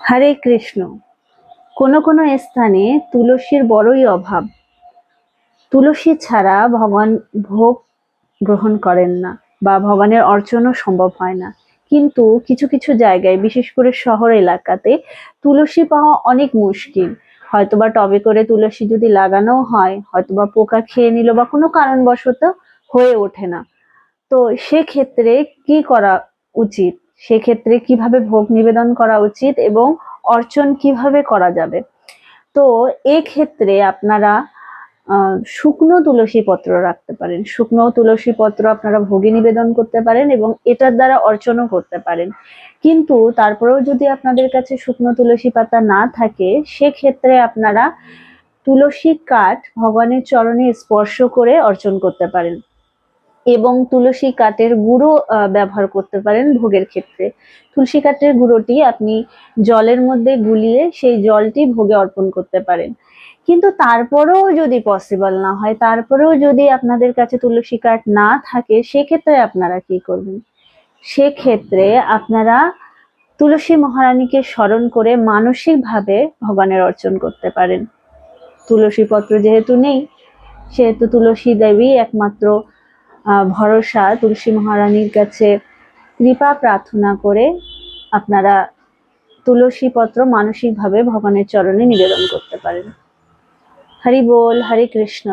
হরে কৃষ্ণ। কোনো কোনো স্থানে তুলসীর বড়ই অভাব। তুলসী ছাড়া ভগবান ভোগ গ্রহণ করেন না বা ভগবানের অর্চনও সম্ভব হয় না। কিন্তু কিছু কিছু জায়গায়, বিশেষ করে শহর এলাকাতে, তুলসী পাওয়া অনেক মুশকিল। হয়তোবা টবে করে তুলসী যদি লাগানো হয়, হয়তোবা পোকা খেয়ে নিল বা কোনো কারণবশত হয়ে ওঠে না। তো সেক্ষেত্রে কি করা উচিত? সেক্ষেত্রে কিভাবে ভোগ নিবেদন করা উচিত এবং অর্চন কিভাবে করা যাবে? তো এক্ষেত্রে আপনারা শুকনো তুলসী পত্র রাখতে পারেন। শুকনো তুলসী পত্র আপনারা ভোগে নিবেদন করতে পারেন এবং এটার দ্বারা অর্চনও করতে পারেন। কিন্তু তারপরেও যদি আপনাদের কাছে শুকনো তুলসী পাতা না থাকে, সেক্ষেত্রে আপনারা তুলসী কাঠ ভগবানের চরণে স্পর্শ করে অর্চন করতে পারেন এবং তুলসী কাঠের গুঁড়ো ব্যবহার করতে পারেন ভোগের ক্ষেত্রে। তুলসী কাঠের গুঁড়োটি আপনি জলের মধ্যে গুলিয়ে সেই জলটি ভোগে অর্পণ করতে পারেন। কিন্তু তারপরেও যদি পসিবল না হয়, তারপরেও যদি আপনাদের কাছে তুলসী কাঠ না থাকে, সেক্ষেত্রে আপনারা কি করবেন? সেক্ষেত্রে আপনারা তুলসী মহারানীকে স্মরণ করে মানসিকভাবে ভগবানের অর্চন করতে পারেন। তুলসী পত্র যেহেতু নেই, সেহেতু তুলসী দেবী একমাত্র ভরসা। তুলসী মহারানীর কাছে কৃপা প্রার্থনা করে আপনারা তুলসী পত্র মানসিকভাবে ভগবানের চরণে নিবেদন করতে পারেন। হরি বল, হরে কৃষ্ণ।